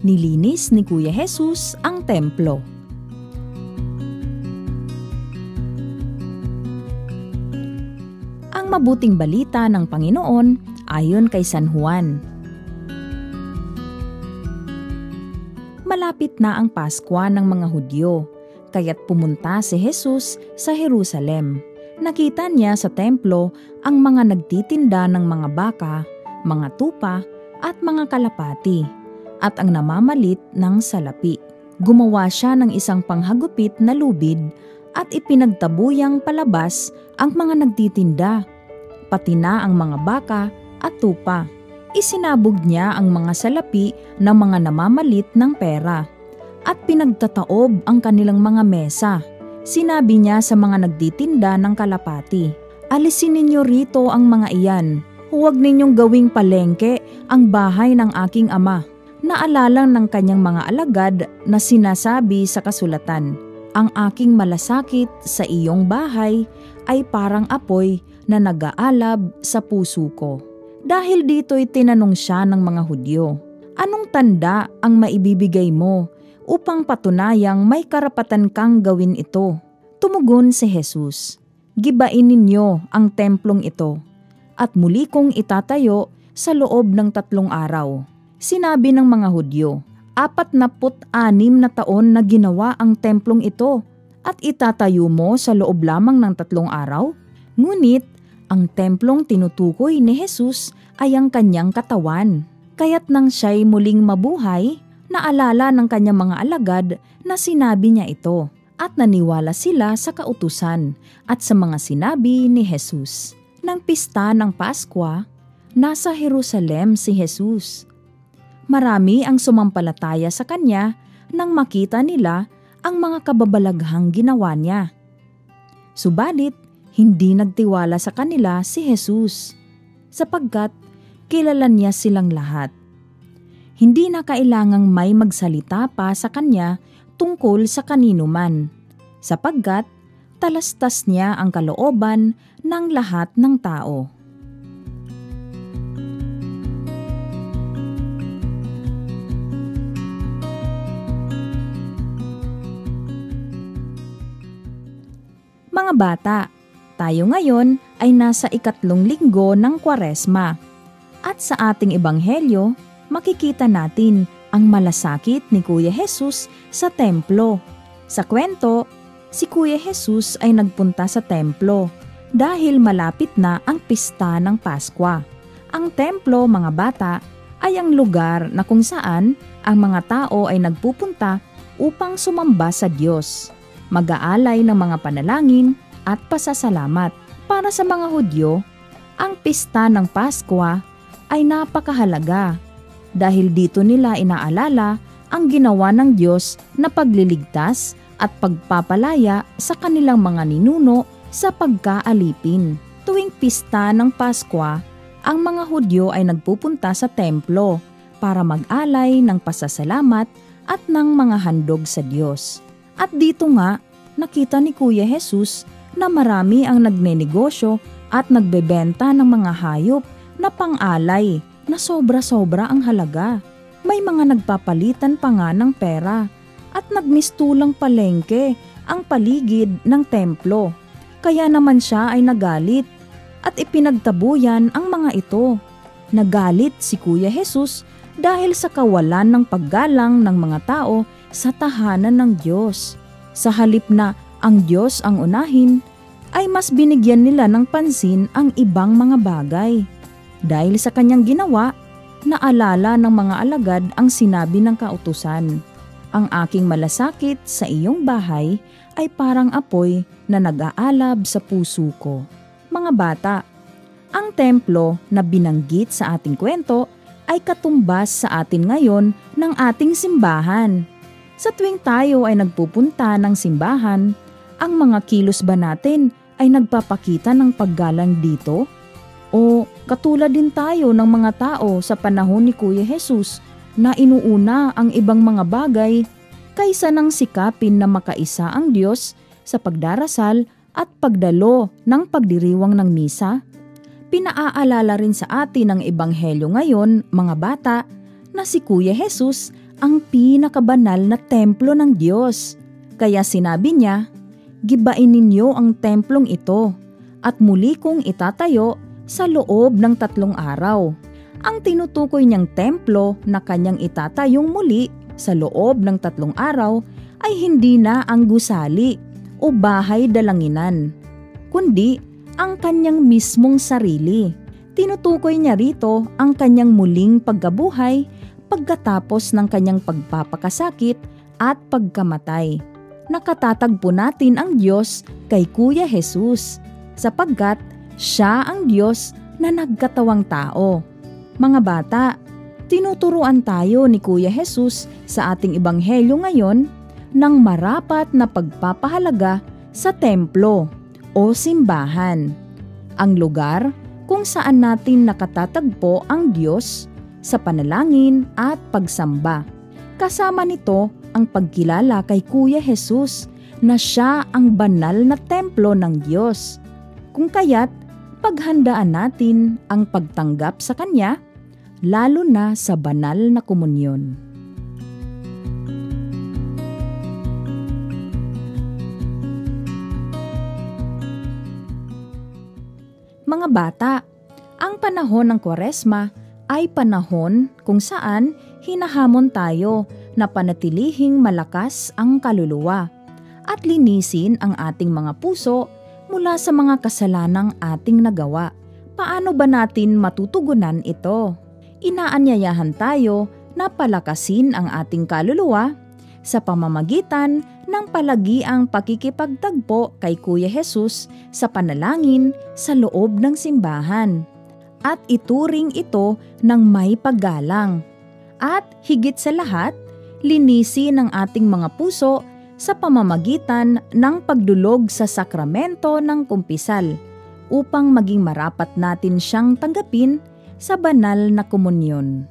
Nilinis ni Kuya Jesus ang templo. Ang mabuting balita ng Panginoon ayon kay San Juan. Malapit na ang Paskwa ng mga Hudyo, kaya't pumunta si Jesus sa Jerusalem. Nakita niya sa templo ang mga nagtitinda ng mga baka, mga tupa at mga kalapati, at ang namamalit ng salapi. Gumawa siya ng isang panghagupit na lubid at ipinagtabuyang palabas ang mga nagtitinda, pati na ang mga baka at tupa. Isinabog niya ang mga salapi ng mga namamalit ng pera at pinagtataob ang kanilang mga mesa. Sinabi niya sa mga nagtitinda ng kalapati, "Alisin ninyo rito ang mga iyan. Huwag ninyong gawing palengke ang bahay ng aking ama." Naalala ng kanyang mga alagad na sinasabi sa kasulatan, "Ang aking malasakit sa iyong bahay ay parang apoy na nag-aalab sa puso ko." Dahil dito'y tinanong siya ng mga Hudyo, "Anong tanda ang maibibigay mo upang patunayang may karapatan kang gawin ito?" Tumugon si Jesus, "Gibain ninyo ang templong ito, at muli kong itatayo sa loob ng 3 araw." Sinabi ng mga Hudyo, 46 na taon na ginawa ang templong ito, at itatayo mo sa loob lamang ng 3 araw? Ngunit, ang templong tinutukoy ni Jesus ay ang kanyang katawan. Kaya't nang siya'y muling mabuhay, naalala ng kanyang mga alagad na sinabi niya ito, at naniwala sila sa kautusan at sa mga sinabi ni Jesus. Nang pista ng Paskwa, nasa Jerusalem si Jesus. Marami ang sumampalataya sa kanya nang makita nila ang mga kababalaghang ginawa niya. Subalit, hindi nagtiwala sa kanila si Jesus, sapagkat kilala niya silang lahat. Hindi na kailangang may magsalita pa sa kanya tungkol sa kanino man, sapagkat talastas niya ang kalooban ng lahat ng tao. Mga bata, tayo ngayon ay nasa 3 linggo ng Kwaresma, at sa ating ebanghelyo, makikita natin ang malasakit ni Kuya Jesus sa templo. Sa kwento, si Kuya Jesus ay nagpunta sa templo dahil malapit na ang pista ng Paskwa. Ang templo, mga bata, ay ang lugar na kung saan ang mga tao ay nagpupunta upang sumamba sa Diyos, mag-aalay ng mga panalangin at pasasalamat. Para sa mga Hudyo, ang pista ng Paskwa ay napakahalaga dahil dito nila inaalala ang ginawa ng Diyos na pagliligtas at pagpapalaya sa kanilang mga ninuno sa pagkaalipin. Tuwing pista ng Paskwa, ang mga Hudyo ay nagpupunta sa templo para mag-alay ng pasasalamat at ng mga handog sa Diyos. At dito nga, nakita ni Kuya Jesus na marami ang nagnenegosyo at nagbebenta ng mga hayop na pang-alay na sobra-sobra ang halaga. May mga nagpapalitan pa nga ng pera at nagmistulang palengke ang paligid ng templo. Kaya naman siya ay nagalit at ipinagtabuyan ang mga ito. Nagalit si Kuya Jesus dahil sa kawalan ng paggalang ng mga tao sa tahanan ng Diyos. Sa halip na ang Diyos ang unahin, ay mas binigyan nila ng pansin ang ibang mga bagay. Dahil sa kanyang ginawa, naalala ng mga alagad ang sinabi ng kautusan, "Ang aking malasakit sa iyong bahay ay parang apoy na nag-aalab sa puso ko." Mga bata, ang templo na binanggit sa ating kwento ay katumbas sa atin ngayon ng ating simbahan. Sa tuwing tayo ay nagpupunta ng simbahan, ang mga kilos ba natin ay nagpapakita ng paggalang dito? O katulad din tayo ng mga tao sa panahon ni Kuya Jesus na inuuna ang ibang mga bagay kaysa nang sikapin na makaisa ang Diyos sa pagdarasal at pagdalo ng pagdiriwang ng misa? Pinaaalala rin sa atin ng ebanghelyo ngayon, mga bata, na si Kuya Jesus ang pinakabanal na templo ng Diyos. Kaya sinabi niya, "Gibain ninyo ang templong ito at muli kong itatayo sa loob ng 3 araw." Ang tinutukoy niyang templo na kanyang itatayong muli sa loob ng 3 araw ay hindi na ang gusali o bahay dalanginan, kundi ang kanyang mismong sarili. Tinutukoy niya rito ang kanyang muling pagkabuhay pagkatapos ng kanyang pagpapakasakit at pagkamatay. Nakatatagpo natin ang Diyos kay Kuya Jesus sapagkat siya ang Diyos na nagkatawang tao. Mga bata, tinuturuan tayo ni Kuya Jesus sa ating ebanghelyo ngayon ng marapat na pagpapahalaga sa templo o simbahan, ang lugar kung saan natin nakatatagpo ang Diyos sa panalangin at pagsamba. Kasama nito ang pagkilala kay Kuya Jesus na siya ang banal na templo ng Diyos. Kung kaya't paghandaan natin ang pagtanggap sa Kanya, lalo na sa banal na komunyon. Mga bata, ang panahon ng Kwaresma ay panahon kung saan hinahamon tayo na panatilihing malakas ang kaluluwa at linisin ang ating mga puso mula sa mga kasalanang ating nagawa. Paano ba natin matutugunan ito? Inaanyayahan tayo na palakasin ang ating kaluluwa sa pamamagitan ng palagiang pakikipagtagpo kay Kuya Jesus sa panalangin sa loob ng simbahan. At ituring ito ng may paggalang. At higit sa lahat, linisin ang ating mga puso sa pamamagitan ng pagdulog sa sakramento ng kumpisal upang maging marapat natin siyang tanggapin sa banal na komunyon.